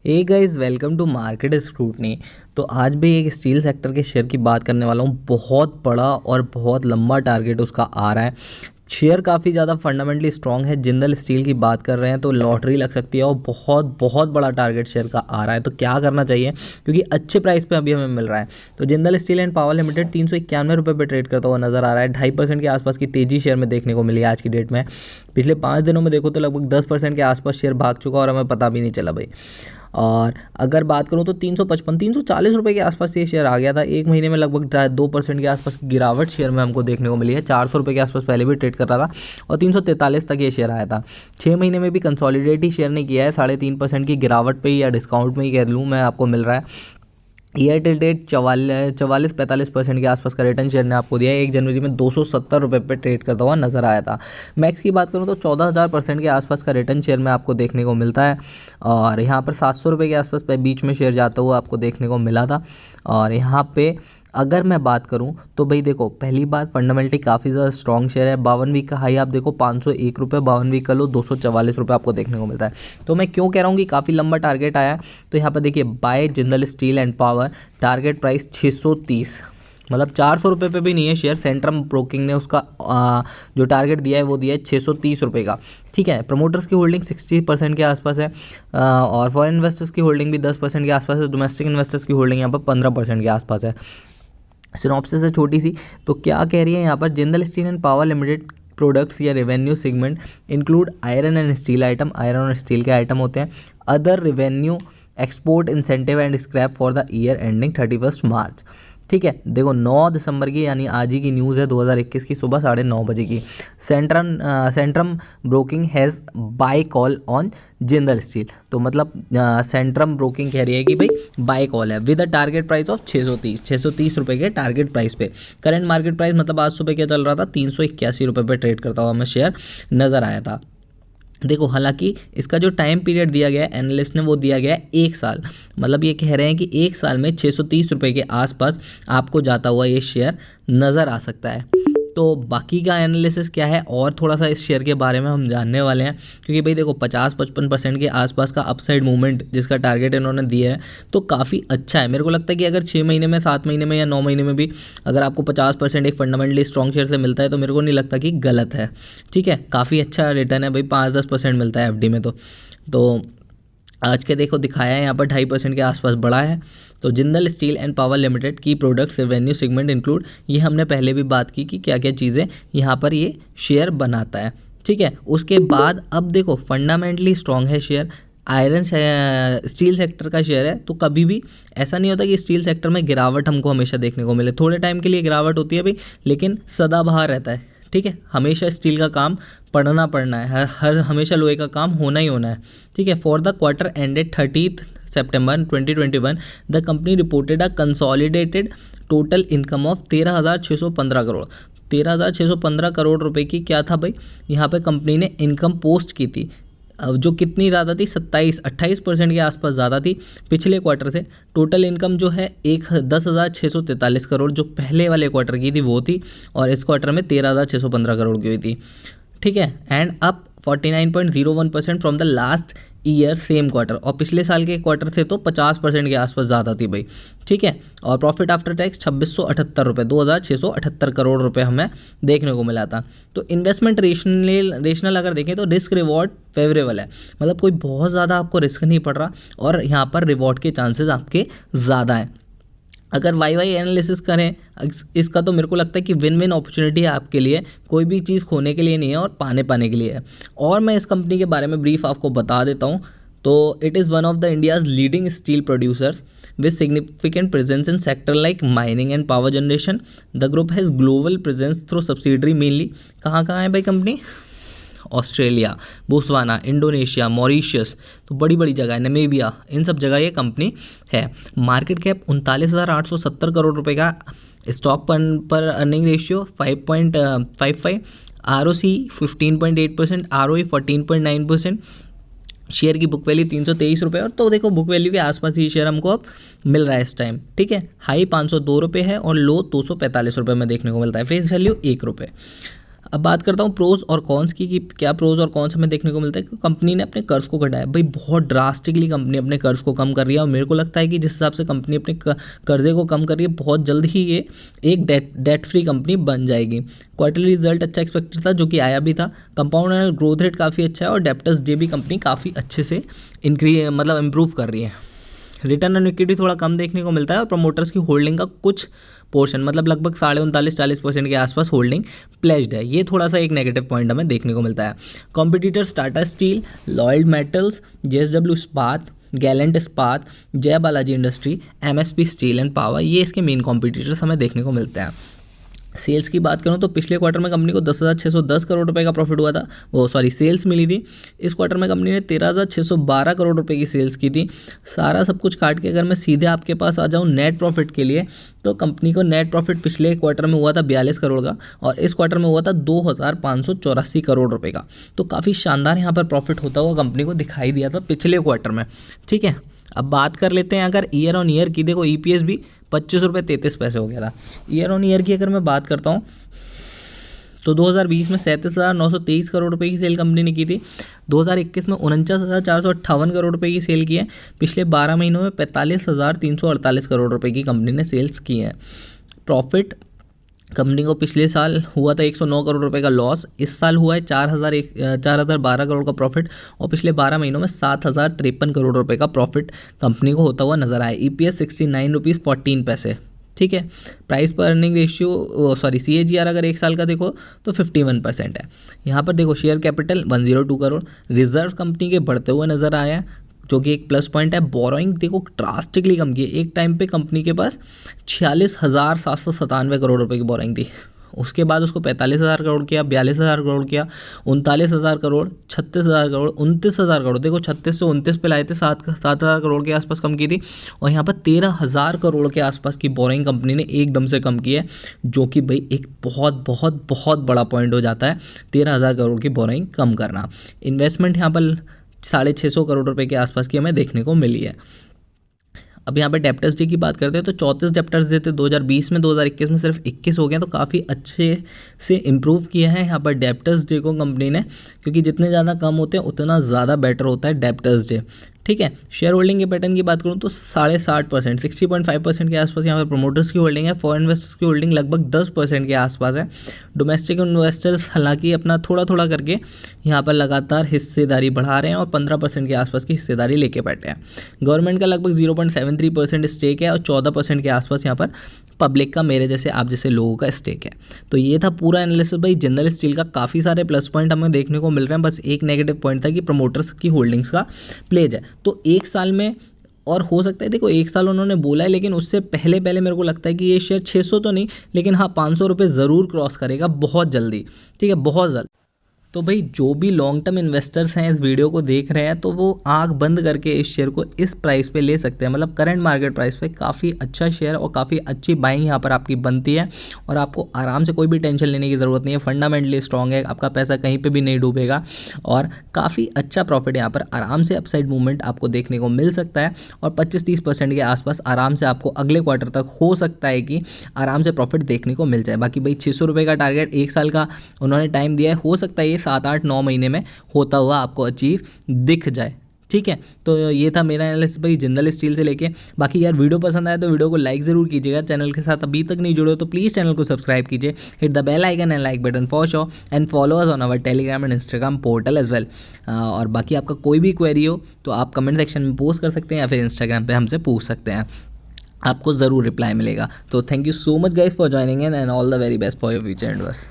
Hey guys, welcome to market scrutiny. तो आज भी एक स्टील सेक्टर के शेयर की बात करने वाला हूँ। बहुत बड़ा और बहुत लंबा टारगेट उसका आ रहा है। शेयर काफ़ी ज़्यादा फंडामेंटली स्ट्रॉन्ग है। जिंदल स्टील की बात कर रहे हैं तो लॉटरी लग सकती है और बहुत बहुत बड़ा टारगेट शेयर का आ रहा है। तो क्या करना चाहिए, क्योंकि अच्छे प्राइस पे अभी हमें मिल रहा है। तो Jindal steel and power limited 391 रुपये पे ट्रेड करता हुआ नजर आ रहा है। 2.5% के आसपास की तेजी शेयर में देखने को मिली है आज की डेट में। पिछले 5 दिनों में देखो तो लगभग 10% के आसपास शेयर भाग चुका और हमें पता भी नहीं चला भाई। और अगर बात करूँ तो 355 340 रुपये के आसपास ये शेयर आ गया था। एक महीने में लगभग 2% के आसपास की गिरावट शेयर में हमको देखने को मिली है। 400 रुपये के आसपास पहले भी ट्रेड कर रहा था और 343 तक ये शेयर आया था। 6 महीने में भी कंसोलिडेट ही शेयर ने किया है। 3.5% की गिरावट पे ही या डिस्काउंट में ही कह लूँ मैं, आपको मिल रहा है। ईयर टिल डेट 44-45% के आसपास का रिटर्न शेयर ने आपको दिया है। 1 जनवरी में 270 रुपये पे ट्रेड करता हुआ नजर आया था। मैक्स की बात करूँ तो 14,000% के आसपास का रिटर्न शेयर में आपको देखने को मिलता है। और यहाँ पर 700 रुपये के आसपास बीच में शेयर जाता हुआ आपको देखने को मिला था। और यहाँ पे अगर मैं बात करूं तो भाई देखो, पहली बात फंडामेंटली काफ़ी ज़्यादा स्ट्रॉन्ग शेयर है। 52 वीक का हाई आप देखो 501 रुपये, 52 वीक का लो 244 रुपये आपको देखने को मिलता है। तो मैं क्यों कह रहा हूँ कि काफ़ी लंबा टारगेट आया है। तो यहाँ पर देखिए, buy Jindal steel and power, target price 630, मतलब 400 रुपये पे भी नहीं है शेयर। सेंट्रम ब्रोकिंग ने उसका जो टारगेट दिया है वो दिया है 630 रुपये का। ठीक है, प्रमोटर्स की होल्डिंग 60% के आसपास है और फॉरेन इन्वेस्टर्स की होल्डिंग भी 10% के आसपास है। डोमेस्टिक इन्वेस्टर्स की होल्डिंग यहाँ पर 15% के आसपास है। सिनॉप्सिस है छोटी सी। तो क्या कह रही है यहाँ पर, Jindal steel and power limited products या revenue segment include iron and steel item, iron और स्टील के आइटम होते हैं। Other revenue, export incentive and scrap for the year ending 31 March. ठीक है, देखो 9 दिसंबर की यानी आज ही की न्यूज़ है, 2021 की सुबह 9:30 बजे की। Centrum broking has buy call on Jindal steel. तो मतलब सेंट्रम ब्रोकिंग कह रही है कि भाई बाय कॉल है with a target price of 630 रुपये के टारगेट प्राइस पे। करंट मार्केट प्राइस मतलब आज सुबह क्या चल रहा था, 381 रुपये पे ट्रेड करता हुआ हमें शेयर नज़र आया था। देखो, हालांकि इसका जो टाइम पीरियड दिया गया है एनालिस्ट ने, वो दिया गया है 1 साल। मतलब ये कह रहे हैं कि 1 साल में 630 रुपये के आसपास आपको जाता हुआ ये शेयर नज़र आ सकता है। तो बाकी का एनालिसिस क्या है और थोड़ा सा इस शेयर के बारे में हम जानने वाले हैं, क्योंकि भाई देखो 50-55% के आसपास का अपसाइड मूवमेंट जिसका टारगेट इन्होंने दिया है तो काफ़ी अच्छा है। मेरे को लगता है कि अगर 6 महीने में, 7 महीने में या 9 महीने में भी अगर आपको 50% एक फंडामेंटली स्ट्रॉन्ग शेयर से मिलता है तो मेरे को नहीं लगता कि गलत है। ठीक है, काफ़ी अच्छा रिटर्न है भाई, 5-10% मिलता है एफडी में। तो आज के देखो दिखाया है यहाँ पर 2.5% के आसपास बढ़ा है। तो Jindal steel and power limited की प्रोडक्ट्स रेवेन्यू सेगमेंट इंक्लूड, ये हमने पहले भी बात की कि क्या क्या चीज़ें यहाँ पर ये शेयर बनाता है। ठीक है, उसके बाद अब देखो फंडामेंटली स्ट्रॉन्ग है शेयर। आयरन स्टील सेक्टर का शेयर है, तो कभी भी ऐसा नहीं होता कि स्टील सेक्टर में गिरावट हमको हमेशा देखने को मिले। थोड़े टाइम के लिए गिरावट होती है भाई, लेकिन सदाबहार रहता है। ठीक है, हमेशा स्टील का काम पढ़ना है, हर हमेशा लोहे का काम होना ही होना है। ठीक है, for the quarter ended 30 September 2021 the company reported a consolidated total income of 13,615 crore. 13,615 crore रुपए की क्या था भाई, यहाँ पे कंपनी ने इनकम पोस्ट की थी, जो कितनी ज़्यादा थी, 28% के आसपास ज़्यादा थी पिछले क्वार्टर से। टोटल इनकम जो है 10,643 करोड़ जो पहले वाले क्वार्टर की थी वो थी, और इस क्वार्टर में 13,615 करोड़ की हुई थी। ठीक है, and up 49.01% from the last year same quarter, और पिछले साल के क्वार्टर से तो 50% के आसपास ज़्यादा थी भाई। ठीक है, और प्रॉफिट आफ्टर टैक्स 2678 रुपये, 2,678 करोड़ रुपए हमें देखने को मिला था। तो इन्वेस्टमेंट रेशनल अगर देखें तो रिस्क रिवॉर्ड फेवरेबल है, मतलब कोई बहुत ज़्यादा आपको रिस्क नहीं पड़ रहा और यहाँ पर रिवॉर्ड के चांसेस आपके ज़्यादा हैं। अगर वाई एनालिसिस करें इसका तो मेरे को लगता है कि विन विन अपॉर्चुनिटी है आपके लिए, कोई भी चीज़ खोने के लिए नहीं है और पाने के लिए है। और मैं इस कंपनी के बारे में ब्रीफ आपको बता देता हूँ। तो it is one of the India's leading steel producers with significant presence in sector like mining and power generation. The group has global presence through subsidiary mainly. कहाँ है भाई कंपनी, ऑस्ट्रेलिया, बोस्वाना, इंडोनेशिया, मॉरिशस, तो बड़ी बड़ी जगह है, Namibia, इन सब जगह ये कंपनी है। मार्केट कैप 39,870 करोड़ रुपए का, स्टॉक पर earning ratio 5.55, ROC 15.8%, ROE 14.9%, share की बुक वैल्यू 323 रुपये। और तो देखो बुक वैल्यू के आसपास ही शेयर हमको अब मिल रहा है इस टाइम। ठीक है, हाई 502 रुपये है और लो 245 रुपये में देखने को मिलता है, फेस वैल्यू 1 रुपये। अब बात करता हूँ प्रोज और कॉन्स की कि क्या प्रोज और कॉन्स हमें देखने को मिलता है कि कंपनी ने अपने कर्ज को घटाया। भाई बहुत ड्रास्टिकली कंपनी अपने कर्ज को कम कर रही है और मेरे को लगता है कि जिस हिसाब से कंपनी अपने कर्जे को कम कर रही है बहुत जल्द ही ये एक डेट फ्री कंपनी बन जाएगी। क्वार्टरली रिजल्ट अच्छा एक्सपेक्टेड था जो कि आया भी था। कंपाउंड एनुअल ग्रोथ रेट काफ़ी अच्छा है और डेप्टर्स डे भी कंपनी काफ़ी अच्छे से इम्प्रूव कर रही है। रिटर्न ऑन इक्विटी थोड़ा कम देखने को मिलता है और प्रमोटर्स की होल्डिंग का कुछ पोर्शन मतलब लगभग 39.40% के आसपास होल्डिंग प्लेज्ड है। ये थोड़ा सा एक नेगेटिव पॉइंट हमें देखने को मिलता है। Competitors Tata steel, Lloyd metals, JSW इस्पात, गैलेंट इस्पात, जय Balaji industry, MSP steel and power, ये इसके मेन कॉम्पिटिटर्स हमें देखने को मिलते हैं। सेल्स की बात करूं तो पिछले क्वार्टर में कंपनी को 10,610 करोड़ रुपए का प्रॉफिट हुआ था, सेल्स मिली थी। इस क्वार्टर में कंपनी ने 13,612 करोड़ रुपए की सेल्स की थी। सारा सब कुछ काट के अगर मैं सीधे आपके पास आ जाऊं नेट प्रॉफिट के लिए, तो कंपनी को नेट प्रॉफिट पिछले क्वार्टर में हुआ था 42 करोड़ का और इस क्वार्टर में हुआ था 2,584 करोड़ रुपये का। तो काफ़ी शानदार यहाँ पर प्रॉफिट होता हुआ कंपनी को दिखाई दिया था पिछले क्वार्टर में। ठीक है, अब बात कर लेते हैं अगर ईयर ऑन ईयर की। देखो EPS भी 25 रुपये 33 पैसे हो गया था। ईयर ऑन ईयर की अगर मैं बात करता हूँ तो 2020 में 37,923 करोड़ रुपए की सेल कंपनी ने की थी। 2021 में 49,458 करोड़ रुपए की सेल की है। पिछले 12 महीनों में 45,348 करोड़ रुपए की कंपनी ने सेल्स की है। प्रॉफिट कंपनी को पिछले साल हुआ था 109 करोड़ रुपए का लॉस, इस साल हुआ है 4,012 करोड़ का प्रॉफिट और पिछले 12 महीनों में 7,053 करोड़ रुपए का प्रॉफिट कंपनी को होता हुआ नजर आया। EPS 69 रुपीज़ 14 पैसे। ठीक है, प्राइस पर अर्निंग रेशियो CAGR अगर एक साल का देखो तो 51% है। यहाँ पर देखो share capital 102 crore, reserve company के बढ़ते हुए नजर आया जो कि एक प्लस पॉइंट है। बोरोइंग देखो ड्रास्टिकली कम की है। एक टाइम पे कंपनी के पास 46,797 करोड़ रुपए की बोरोइंग थी, उसके बाद उसको 45,000 करोड़ किया, 42,000 करोड़ किया, 39,000 करोड़, 36,000 करोड़, 29,000 करोड़। देखो 36 से 29 पे लाए थे, 7,000 करोड़ के आसपास कम की थी और यहाँ पर 13,000 करोड़ के आसपास की बोरोइंग कंपनी ने एकदम से कम की है, जो कि भाई एक बहुत बहुत बहुत बड़ा पॉइंट हो जाता है 13,000 करोड़ की बोरोइंग कम करना। इन्वेस्टमेंट यहाँ पर 650 करोड़ रुपए के आसपास की हमें देखने को मिली है। अब यहाँ पे डेप्टर्स डे की बात करते हैं तो 34 डेप्टर्स डे थे 2020 में, 2021 में सिर्फ 21 हो गए, तो काफ़ी अच्छे से इम्प्रूव किया है यहाँ पर डेप्टर्स डे को कंपनी ने, क्योंकि जितने ज़्यादा कम होते हैं उतना ज़्यादा बेटर होता है डेप्टर्स डे। ठीक है, शेयर होल्डिंग के पैटर्न की बात करूँ तो 60.5% 60.5% के आसपास यहाँ पर प्रमोटर्स की होल्डिंग है। फॉरेन इन्वेस्टर्स की होल्डिंग लगभग 10% के आसपास है। डोमेस्टिक इन्वेस्टर्स हालांकि अपना थोड़ा थोड़ा करके यहाँ पर लगातार हिस्सेदारी बढ़ा रहे हैं और 15% के आसपास की हिस्सेदारी लेके बैठे हैं। गवर्नमेंट का लगभग 0.73% स्टेक है और 14% के आसपास यहाँ पर पब्लिक का, मेरे जैसे आप जैसे लोगों का स्टेक है। तो ये था पूरा एनालिसिस भाई जिंदल स्टील का। काफ़ी सारे प्लस पॉइंट हमें देखने को मिल रहे हैं, बस एक नेगेटिव पॉइंट था कि प्रमोटर्स की होल्डिंग्स का प्लेज है। तो एक साल में और हो सकता है, देखो एक साल उन्होंने बोला है, लेकिन उससे पहले मेरे को लगता है कि ये शेयर 600 तो नहीं, लेकिन हाँ 500 रुपये ज़रूर क्रॉस करेगा बहुत जल्दी। ठीक है, बहुत जल्द। तो भाई जो भी लॉन्ग टर्म इन्वेस्टर्स हैं इस वीडियो को देख रहे हैं तो वो आंख बंद करके इस शेयर को इस प्राइस पे ले सकते हैं, मतलब करंट मार्केट प्राइस पे काफ़ी अच्छा शेयर और काफ़ी अच्छी बाइंग यहाँ पर आपकी बनती है और आपको आराम से कोई भी टेंशन लेने की ज़रूरत नहीं है। फंडामेंटली स्ट्रॉन्ग है, आपका पैसा कहीं पर भी नहीं डूबेगा और काफ़ी अच्छा प्रॉफिट यहाँ पर आराम से अपसाइड मूवमेंट आपको देखने को मिल सकता है और 25-30% के आसपास आराम से आपको अगले क्वार्टर तक हो सकता है कि आराम से प्रॉफिट देखने को मिल जाए। बाकी भाई 600 रुपये का टारगेट एक साल का उन्होंने टाइम दिया है, हो सकता है ये 7-8-9 महीने में होता हुआ आपको अचीव दिख जाए। ठीक है, तो ये था मेरा एनालिसिस भाई जिंदल स्टील से लेके। बाकी यार वीडियो पसंद आया तो वीडियो को लाइक ज़रूर कीजिएगा। चैनल के साथ अभी तक नहीं जुड़े हो तो प्लीज़ चैनल को सब्सक्राइब कीजिए, hit the bell icon and like button for show and follow us on our Telegram and Instagram portal as well. और बाकी आपका कोई भी क्वेरी हो तो आप कमेंट सेक्शन में पोस्ट कर सकते हैं या फिर इंस्टाग्राम पर हमसे पूछ सकते हैं, आपको ज़रूर रिप्लाई मिलेगा। तो thank you so much guys for joining in and all the very best for your future and बस।